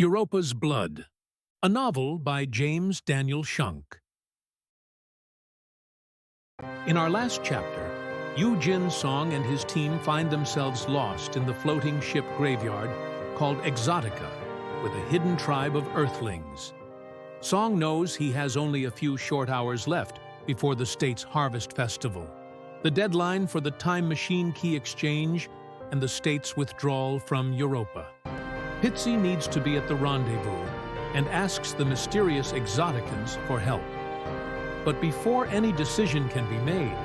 Europa's Blood, a novel by James Daniel Shunk. In our last chapter, U-Jin Song and his team find themselves lost in the floating ship graveyard called Exotica, with a hidden tribe of Earthlings. Song knows he has only a few short hours left before the state's Harvest Festival, the deadline for the time machine key exchange and the state's withdrawal from Europa. Pitzy needs to be at the rendezvous and asks the mysterious Exoticans for help. But before any decision can be made,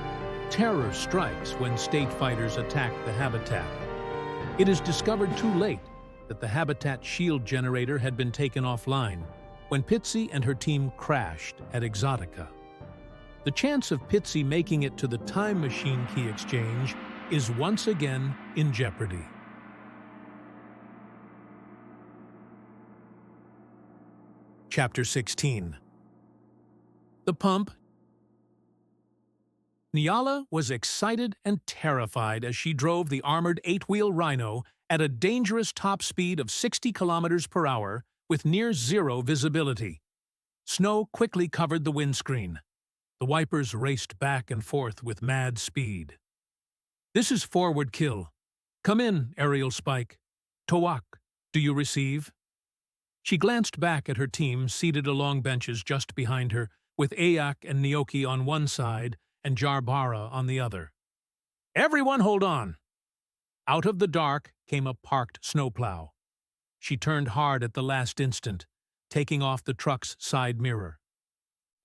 terror strikes when state fighters attack the habitat. It is discovered too late that the habitat shield generator had been taken offline when Pitzy and her team crashed at Exotica. The chance of Pitzy making it to the time machine key exchange is once again in jeopardy. Chapter 16. The Pump. Nyala was excited and terrified as she drove the armored 8-wheel Rhino at a dangerous top speed of 60 kilometers per hour with near-zero visibility. Snow quickly covered the windscreen. The wipers raced back and forth with mad speed. "This is forward kill. Come in, aerial spike. Towak, do you receive?" She glanced back at her team seated along benches just behind her, with Ayak and Nyoki on one side and Jarbara on the other. "Everyone hold on!" Out of the dark came a parked snowplow. She turned hard at the last instant, taking off the truck's side mirror.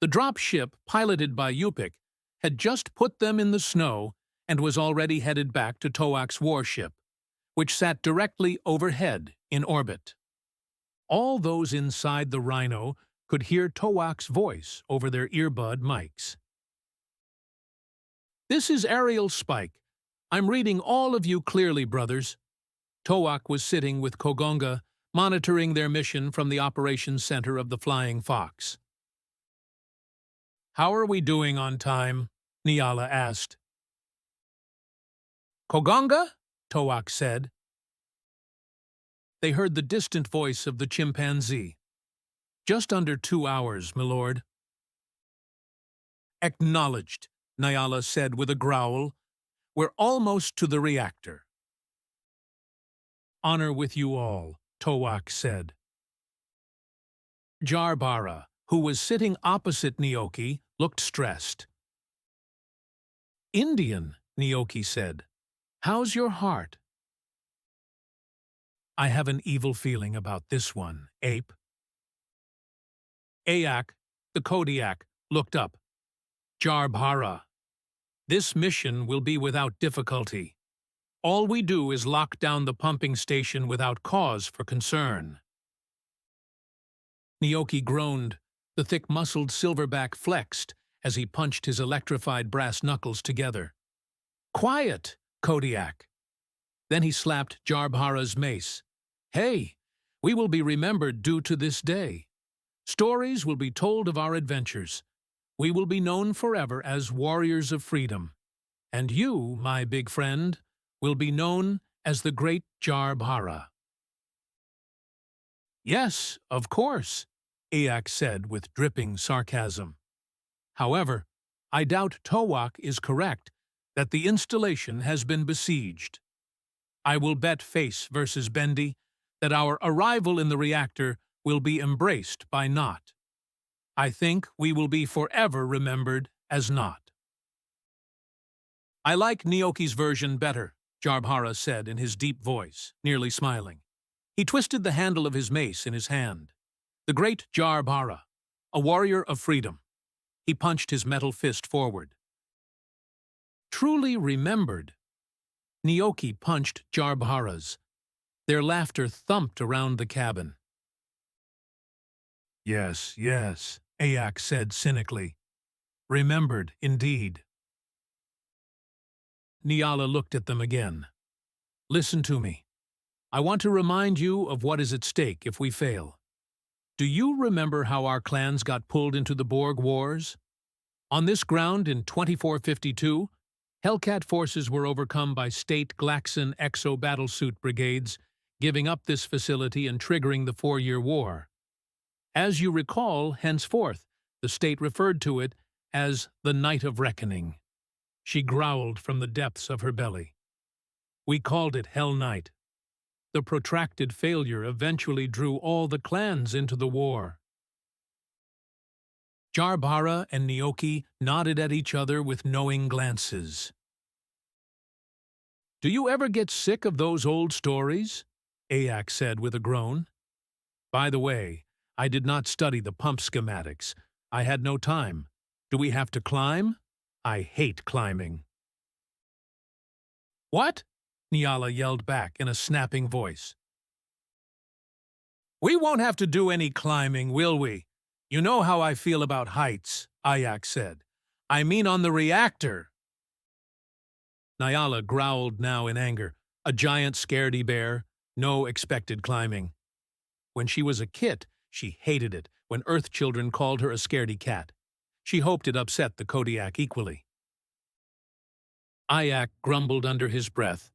The drop ship, piloted by Yupik, had just put them in the snow and was already headed back to Towak's warship, which sat directly overhead in orbit. All those inside the Rhino could hear Towak's voice over their earbud mics. "This is Aerial Spike. I'm reading all of you clearly, brothers." Towak was sitting with Kogonga, monitoring their mission from the operations center of the Flying Fox. "How are we doing on time?" Nyala asked. "Kogonga?" Towak said. They heard the distant voice of the chimpanzee. "Just under 2 hours, milord." "Acknowledged," Nyala said with a growl. "We're almost to the reactor." "Honor with you all," Towak said. Jarbara, who was sitting opposite Nyoki, looked stressed. "Indian," Nyoki said. "How's your heart?" "I have an evil feeling about this one, ape." Ayak, the Kodiak, looked up. "Jarbara, this mission will be without difficulty. All we do is lock down the pumping station without cause for concern." Nyoki groaned. The thick-muscled silverback flexed as he punched his electrified brass knuckles together. "Quiet, Kodiak." Then he slapped Jarbara's mace. "Hey, we will be remembered due to this day. Stories will be told of our adventures. We will be known forever as warriors of freedom. And you, my big friend, will be known as the great Jarbara." "Yes, of course," Ayak said with dripping sarcasm. "However, I doubt Towak is correct that the installation has been besieged. I will bet face versus Bendy that our arrival in the reactor will be embraced by Not. I think we will be forever remembered as Not." "I like Nyoki's version better," Jarbara said in his deep voice, nearly smiling. He twisted the handle of his mace in his hand. "The great Jarbara, a warrior of freedom." He punched his metal fist forward. "Truly remembered." Nyoki punched Jarbara's. Their laughter thumped around the cabin. "Yes, yes," Ayak said cynically. "Remembered, indeed." Nyala looked at them again. "Listen to me. I want to remind you of what is at stake if we fail. Do you remember how our clans got pulled into the Borg Wars? On this ground in 2452, Hellcat forces were overcome by state Glaxon Exo battlesuit brigades giving up this facility and triggering the 4-year war. As you recall, henceforth, the state referred to it as the Night of Reckoning. She growled from the depths of her belly. We called it Hell Night. The protracted failure eventually drew all the clans into the war. Jarbara and Nyoki nodded at each other with knowing glances. Do you ever get sick of those old stories? Ayak said with a groan. By the way, I did not study the pump schematics. I had no time. Do we have to climb? I hate climbing. What? Nyala yelled back in a snapping voice. We won't have to do any climbing, will we? You know how I feel about heights, Ayak said. I mean on the reactor. Nyala growled now in anger. A giant scaredy bear, no expected climbing. When she was a kit, she hated it when Earth children called her a scaredy cat. She hoped it upset the Kodiak equally. Ayak grumbled under his breath.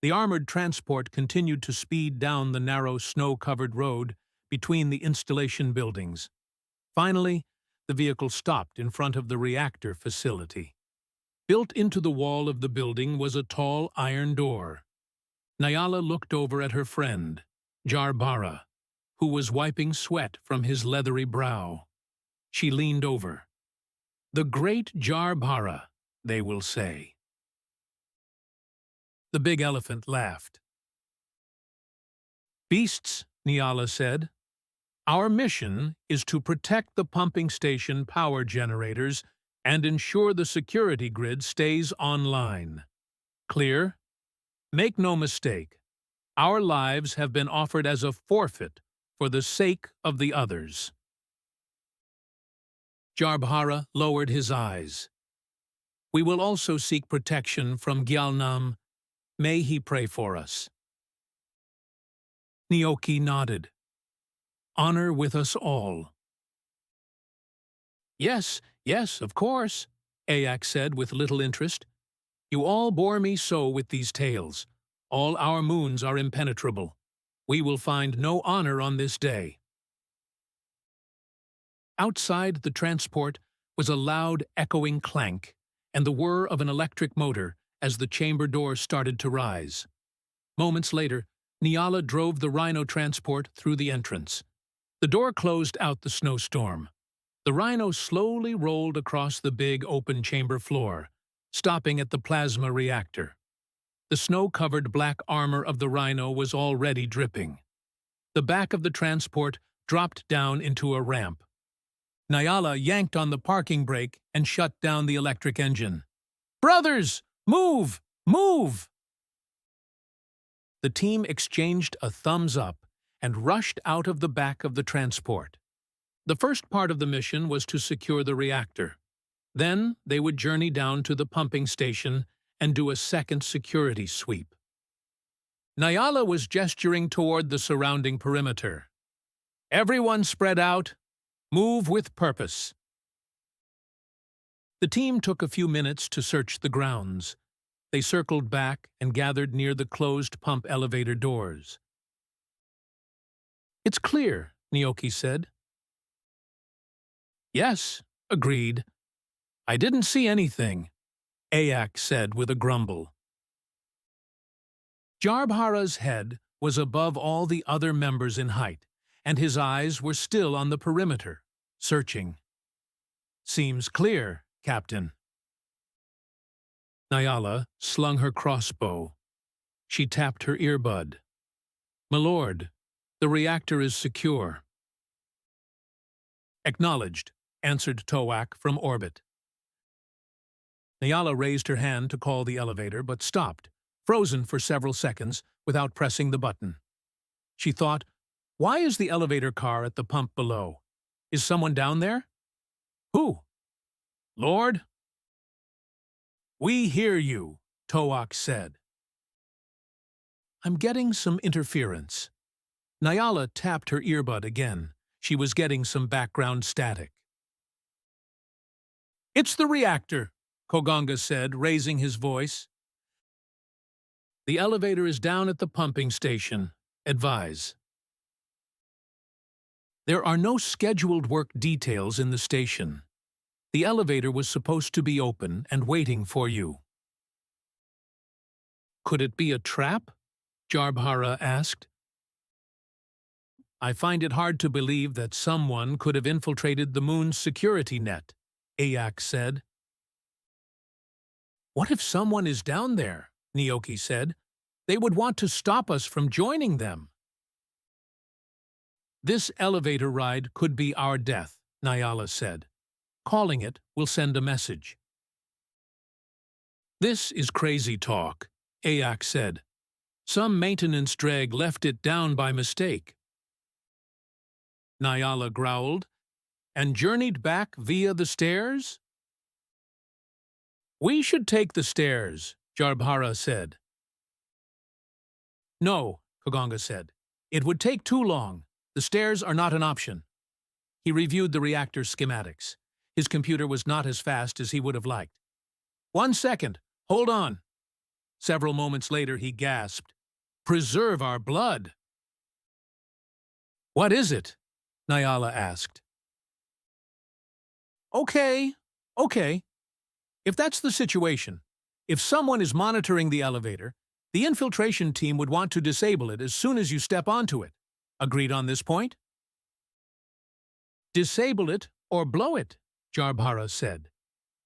The armored transport continued to speed down the narrow snow-covered road between the installation buildings. Finally, the vehicle stopped in front of the reactor facility. Built into the wall of the building was a tall iron door. Nyala looked over at her friend, Jarbara, who was wiping sweat from his leathery brow. She leaned over. The great Jarbara, they will say. The big elephant laughed. Beasts, Nyala said. Our mission is to protect the pumping station power generators and ensure the security grid stays online. Clear? Make no mistake, our lives have been offered as a forfeit for the sake of the others. Jarbara lowered his eyes. We will also seek protection from Gyalnam. May he pray for us. Nyoki nodded. Honor with us all. Yes, of course, Ayak said with little interest. You all bore me so with these tales. All our moons are impenetrable. We will find no honor on this day. Outside the transport was a loud, echoing clank and the whir of an electric motor as the chamber door started to rise. Moments later, Nyala drove the Rhino transport through the entrance. The door closed out the snowstorm. The Rhino slowly rolled across the big open chamber floor, stopping at the plasma reactor. The snow-covered black armor of the Rhino was already dripping. The back of the transport dropped down into a ramp. Nyala yanked on the parking brake and shut down the electric engine. Brothers, move! Move! The team exchanged a thumbs up and rushed out of the back of the transport. The first part of the mission was to secure the reactor. Then they would journey down to the pumping station and do a second security sweep. Nyala was gesturing toward the surrounding perimeter. Everyone spread out. Move with purpose. The team took a few minutes to search the grounds. They circled back and gathered near the closed pump elevator doors. It's clear, Nyoki said. Yes, agreed. I didn't see anything, Ayak said with a grumble. Jarbhara's head was above all the other members in height, and his eyes were still on the perimeter, searching. Seems clear, Captain. Nyala slung her crossbow. She tapped her earbud. My lord, the reactor is secure. Acknowledged, answered Towak from orbit. Nyala raised her hand to call the elevator, but stopped, frozen for several seconds without pressing the button. She thought, why is the elevator car at the pump below? Is someone down there? Who? Lord? We hear you, Towak said. I'm getting some interference. Nyala tapped her earbud again. She was getting some background static. It's the reactor, Koganga said, raising his voice. The elevator is down at the pumping station. Advise. There are no scheduled work details in the station. The elevator was supposed to be open and waiting for you. Could it be a trap? Jarbhara asked. I find it hard to believe that someone could have infiltrated the moon's security net, Ayak said. What if someone is down there? Nyoki said. They would want to stop us from joining them. This elevator ride could be our death, Nyala said. Calling it will send a message. This is crazy talk, Ayak said. Some maintenance dreg left it down by mistake. Nyala growled, and journeyed back via the stairs? We should take the stairs, Jarbhara said. No, Koganga said. It would take too long. The stairs are not an option. He reviewed the reactor schematics. His computer was not as fast as he would have liked. 1 second. Hold on. Several moments later, he gasped. Preserve our blood. What is it? Nyala asked. Okay. If that's the situation, if someone is monitoring the elevator, the infiltration team would want to disable it as soon as you step onto it. Agreed on this point? Disable it or blow it, Jarbhara said.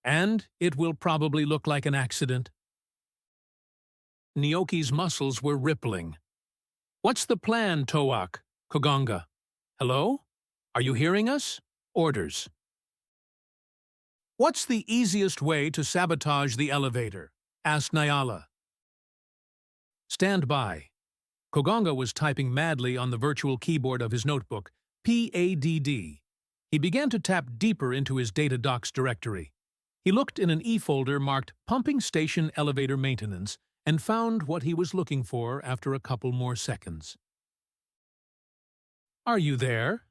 And it will probably look like an accident. Nyoki's muscles were rippling. What's the plan, Toak? Koganga. Hello? Are you hearing us? Orders. What's the easiest way to sabotage the elevator? Asked Nyala. Stand by. Koganga was typing madly on the virtual keyboard of his notebook, PADD. He began to tap deeper into his data docs directory. He looked in an e-folder marked Pumping Station Elevator Maintenance and found what he was looking for after a couple more seconds. Are you there?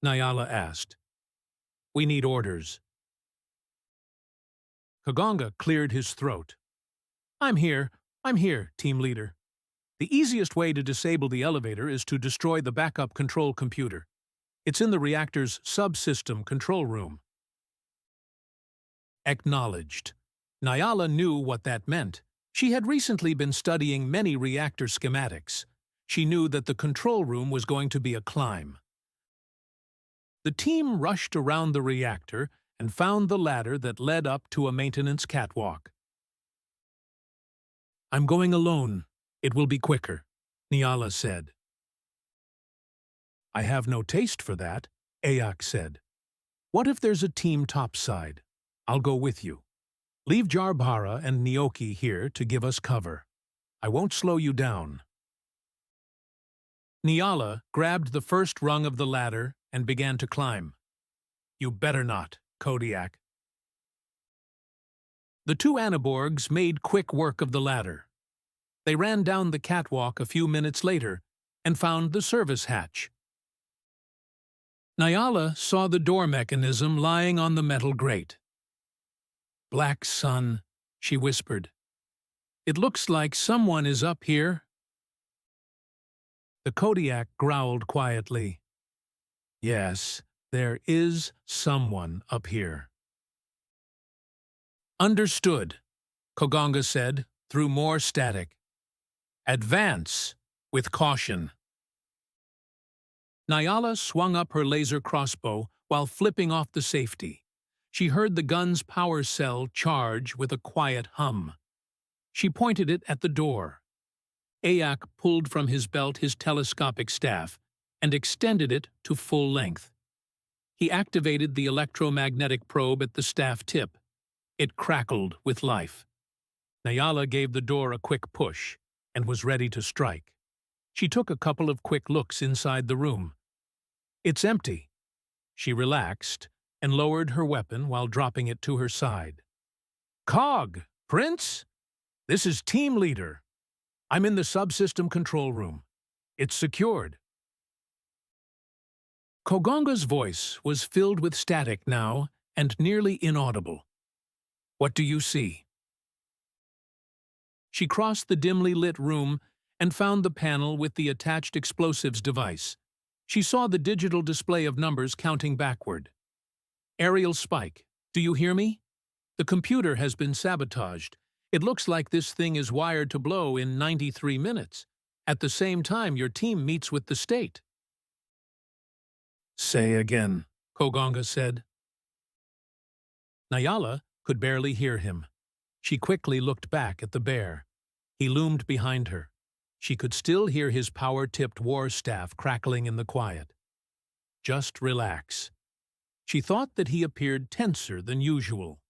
Nyala asked. We need orders. Koganga cleared his throat. I'm here, team leader. The easiest way to disable the elevator is to destroy the backup control computer. It's in the reactor's subsystem control room. Acknowledged. Nyala knew what that meant. She had recently been studying many reactor schematics. She knew that the control room was going to be a climb. The team rushed around the reactor and found the ladder that led up to a maintenance catwalk. I'm going alone. It will be quicker, Nyala said. I have no taste for that, Ayak said. What if there's a team topside? I'll go with you. Leave Jarbhara and Nyoki here to give us cover. I won't slow you down. Nyala grabbed the first rung of the ladder and began to climb. You better not, Kodiak. The two Anaborgs made quick work of the ladder. They ran down the catwalk a few minutes later and found the service hatch. Nyala saw the door mechanism lying on the metal grate. Black sun, she whispered. It looks like someone is up here. The Kodiak growled quietly. Yes, there is someone up here. Understood, Koganga said through more static. Advance with caution. Nyala swung up her laser crossbow while flipping off the safety. She heard the gun's power cell charge with a quiet hum. She pointed it at the door. Ayak pulled from his belt his telescopic staff and extended it to full length. He activated the electromagnetic probe at the staff tip. It crackled with life. Nyala gave the door a quick push and was ready to strike. She took a couple of quick looks inside the room. It's empty. She relaxed and lowered her weapon while dropping it to her side. Cog, Prince? This is Team Leader. I'm in the subsystem control room. It's secured. Koganga's voice was filled with static now and nearly inaudible. What do you see? She crossed the dimly lit room and found the panel with the attached explosives device. She saw the digital display of numbers counting backward. Aerial spike, do you hear me? The computer has been sabotaged. It looks like this thing is wired to blow in 93 minutes. At the same time, your team meets with the state. Say again, Kogonga said. Nyala could barely hear him. She quickly looked back at the bear. He loomed behind her. She could still hear his power-tipped war staff crackling in the quiet. Just relax. She thought that he appeared tenser than usual.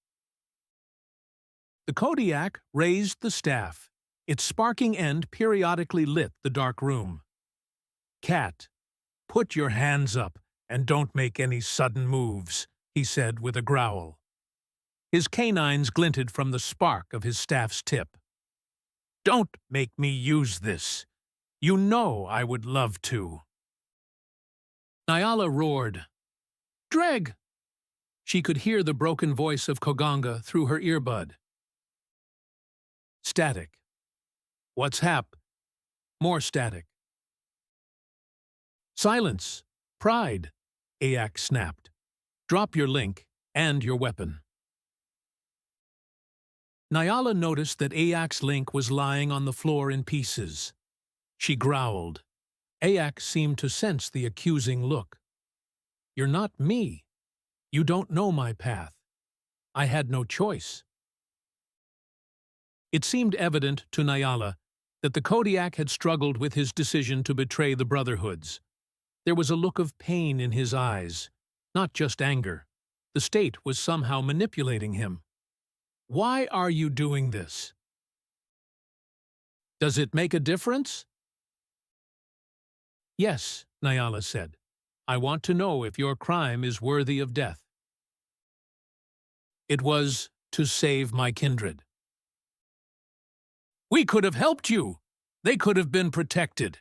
The Kodiak raised the staff. Its sparking end periodically lit the dark room. Cat, put your hands up and don't make any sudden moves, he said with a growl. His canines glinted from the spark of his staff's tip. Don't make me use this. You know I would love to. Nyala roared. Dreg! She could hear the broken voice of Kogonga through her earbud. Static. What's hap? More static. Silence. Pride, Ayak snapped. Drop your link and your weapon. Nyala noticed that Ayak's link was lying on the floor in pieces. She growled. Ayak seemed to sense the accusing look. You're not me. You don't know my path. I had no choice. It seemed evident to Nyala that the Kodiak had struggled with his decision to betray the Brotherhoods. There was a look of pain in his eyes, not just anger. The state was somehow manipulating him. Why are you doing this? Does it make a difference? Yes, Nyala said. I want to know if your crime is worthy of death. It was to save my kindred. We could have helped you. They could have been protected.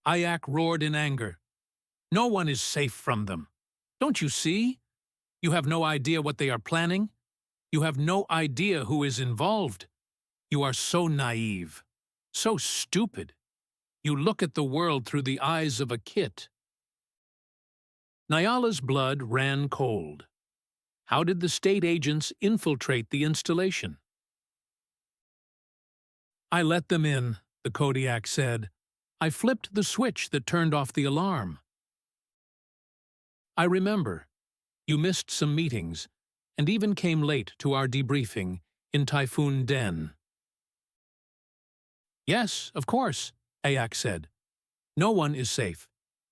Ayak roared in anger. No one is safe from them. Don't you see? You have no idea what they are planning. You have no idea who is involved. You are so naive, so stupid. You look at the world through the eyes of a kit. Nyala's blood ran cold. How did the state agents infiltrate the installation? I let them in, the Kodiak said. I flipped the switch that turned off the alarm. I remember. You missed some meetings, and even came late to our debriefing in Typhoon Den. Yes, of course, Ayak said. No one is safe,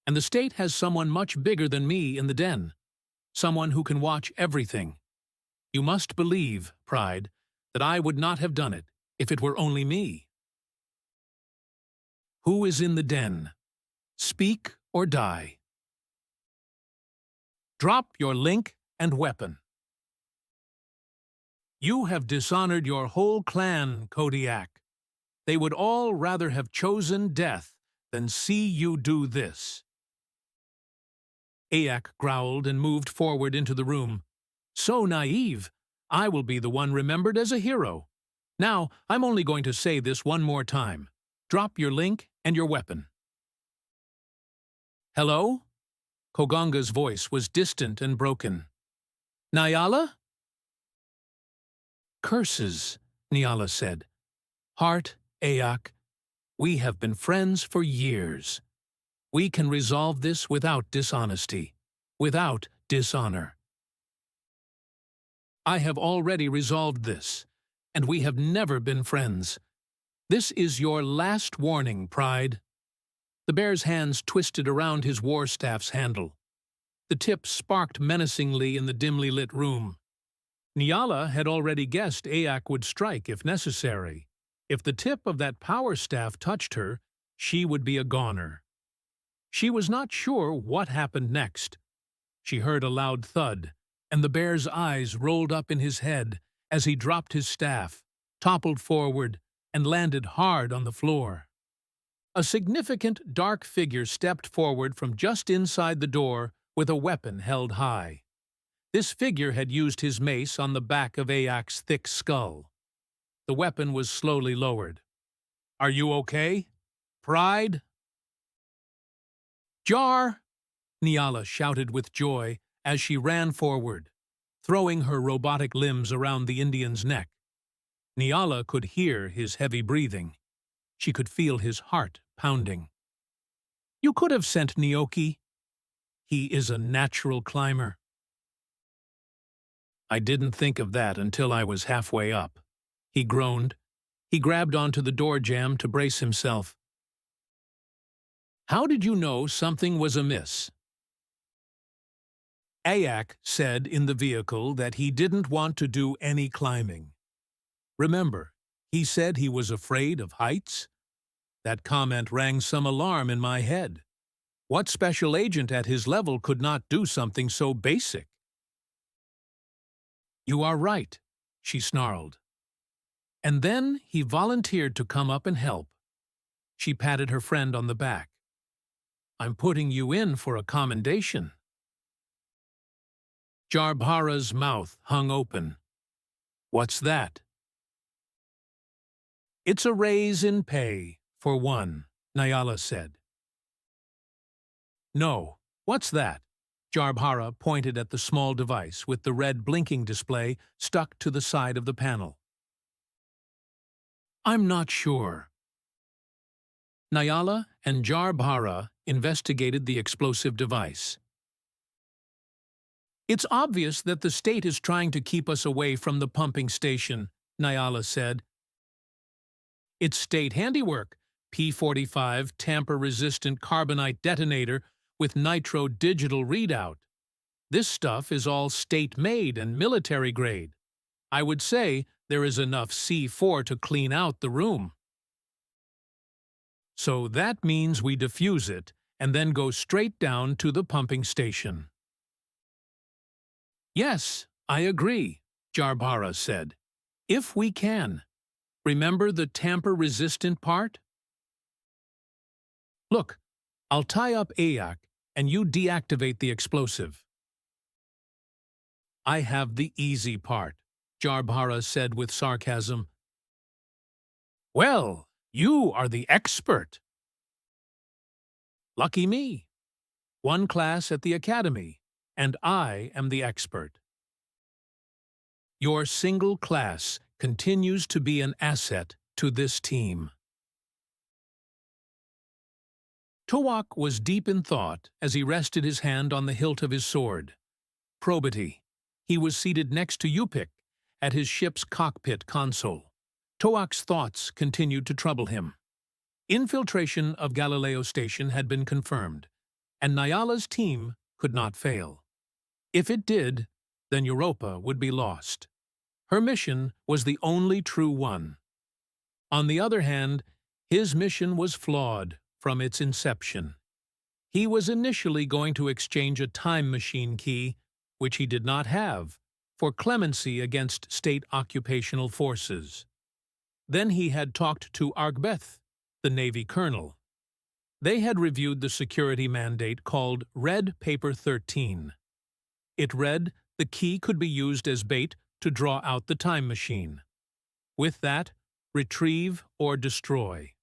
and the state has someone much bigger than me in the den. Someone who can watch everything. You must believe, Pride, that I would not have done it if it were only me. Who is in the den? Speak or die. Drop your link and weapon. You have dishonored your whole clan, Kodiak. They would all rather have chosen death than see you do this. Ayak growled and moved forward into the room. So naive. I will be the one remembered as a hero. Now, I'm only going to say this one more time. Drop your link and your weapon. Hello? Kogonga's voice was distant and broken. Nyala? Curses, Nyala said. Heart, Ayak, we have been friends for years. We can resolve this without dishonesty, without dishonor. I have already resolved this, and we have never been friends. This is your last warning, Pride. The bear's hands twisted around his war staff's handle. The tip sparked menacingly in the dimly lit room. Nyala had already guessed Ayak would strike if necessary. If the tip of that power staff touched her, she would be a goner. She was not sure what happened next. She heard a loud thud, and the bear's eyes rolled up in his head as he dropped his staff, toppled forward, and landed hard on the floor. A significant dark figure stepped forward from just inside the door with a weapon held high. This figure had used his mace on the back of Ayak's thick skull. The weapon was slowly lowered. "Are you okay? Pride?" "Jar!" Nyala shouted with joy as she ran forward, throwing her robotic limbs around the Indian's neck. Nyala could hear his heavy breathing. She could feel his heart pounding. "You could have sent Nyoki. He is a natural climber." "I didn't think of that until I was halfway up," he groaned. He grabbed onto the door jamb to brace himself. "How did you know something was amiss?" Ayak said in the vehicle that he didn't want to do any climbing. Remember, he said he was afraid of heights? That comment rang some alarm in my head. What special agent at his level could not do something so basic? "You are right," she snarled. And then he volunteered to come up and help. She patted her friend on the back. "I'm putting you in for a commendation." Jarbhara's mouth hung open. "What's that?" "It's a raise in pay, for one," Nyala said. "No, what's that?" Jarbhara pointed at the small device with the red blinking display stuck to the side of the panel. "I'm not sure." Nyala and Jarbhara investigated the explosive device. "It's obvious that the state is trying to keep us away from the pumping station," Nyala said. "It's state handiwork, P-45 tamper-resistant carbonite detonator with nitro digital readout. This stuff is all state-made and military-grade. I would say there is enough C4 to clean out the room." "So that means we defuse it and then go straight down to the pumping station." "Yes, I agree," Jarbhara said. "If we can. Remember the tamper-resistant part?" "Look, I'll tie up Ayak and you deactivate the explosive." "I have the easy part," Jarbhara said with sarcasm. "Well, you are the expert." "Lucky me. One class at the academy, and I am the expert." "Your single class continues to be an asset to this team." Towak was deep in thought as he rested his hand on the hilt of his sword. Probity. He was seated next to Yupik at his ship's cockpit console. Towak's thoughts continued to trouble him. Infiltration of Galileo Station had been confirmed, and Nyala's team could not fail. If it did, then Europa would be lost. Her mission was the only true one. On the other hand, his mission was flawed from its inception. He was initially going to exchange a time machine key, which he did not have, for clemency against state occupational forces. Then he had talked to Argbeth, the Navy colonel. They had reviewed the security mandate called Red Paper 13. It read the key could be used as bait to draw out the time machine. With that, retrieve or destroy.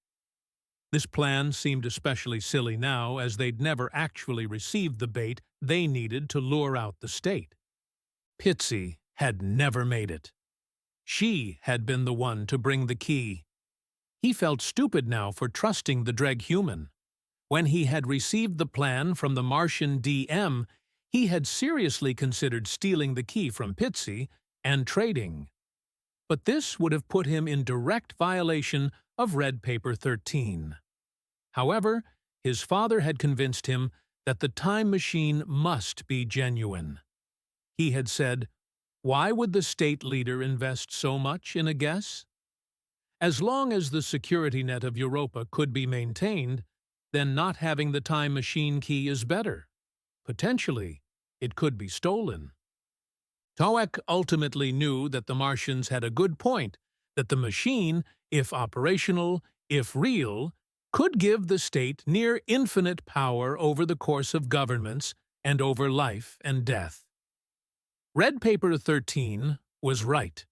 This plan seemed especially silly now, as they'd never actually received the bait they needed to lure out the state. Pitzy had never made it. She had been the one to bring the key. He felt stupid now for trusting the Dreg human. When he had received the plan from the Martian DM, he had seriously considered stealing the key from Pitzy and trading. But this would have put him in direct violation of Red Paper 13. However, his father had convinced him that the time machine must be genuine. He had said, "Why would the state leader invest so much in a guess?" As long as the security net of Europa could be maintained, then not having the time machine key is better. Potentially, it could be stolen. Towak ultimately knew that the Martians had a good point, that the machine, if operational, if real, could give the state near infinite power over the course of governments and over life and death. Red Paper 13 was right.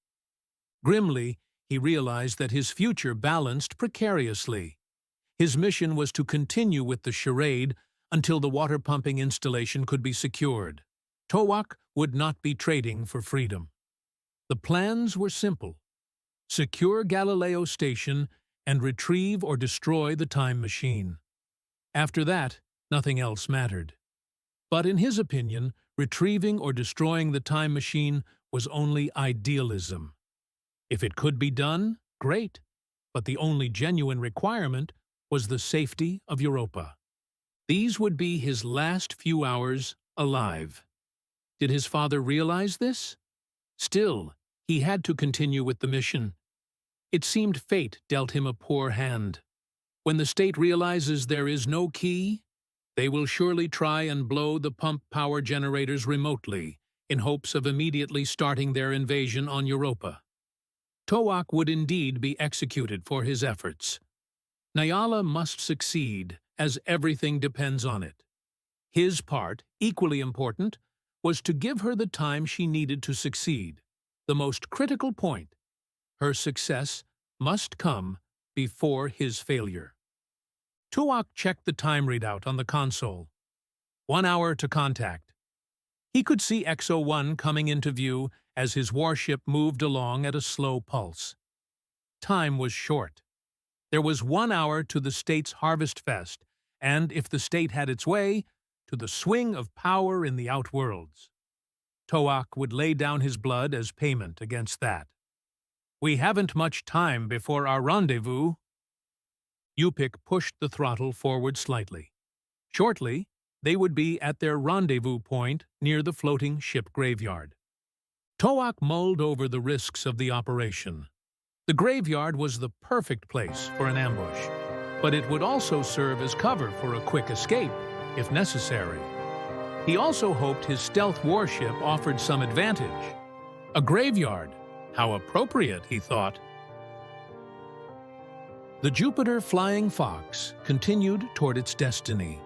Grimly, he realized that his future balanced precariously. His mission was to continue with the charade until the water-pumping installation could be secured. Towak would not be trading for freedom. The plans were simple: secure Galileo Station and retrieve or destroy the time machine. After that, nothing else mattered. But in his opinion, retrieving or destroying the time machine was only idealism. If it could be done, great, but the only genuine requirement was the safety of Europa. These would be his last few hours alive. Did his father realize this? Still, he had to continue with the mission. It seemed fate dealt him a poor hand. When the state realizes there is no key, they will surely try and blow the pump power generators remotely in hopes of immediately starting their invasion on Europa. Towak would indeed be executed for his efforts. Nyala must succeed, as everything depends on it. His part, equally important, was to give her the time she needed to succeed. The most critical point: her success must come before his failure. Towak checked the time readout on the console. 1 hour to contact. He could see XO-1 coming into view as his warship moved along at a slow pulse. Time was short. There was 1 hour to the state's Harvest Fest, and, if the state had its way, to the swing of power in the Outworlds. Towak would lay down his blood as payment against that. "We haven't much time before our rendezvous." Yupik pushed the throttle forward slightly. Shortly, they would be at their rendezvous point near the floating ship graveyard. Towak mulled over the risks of the operation. The graveyard was the perfect place for an ambush, but it would also serve as cover for a quick escape, if necessary. He also hoped his stealth warship offered some advantage. A graveyard, how appropriate, he thought. The Jupiter Flying Fox continued toward its destiny.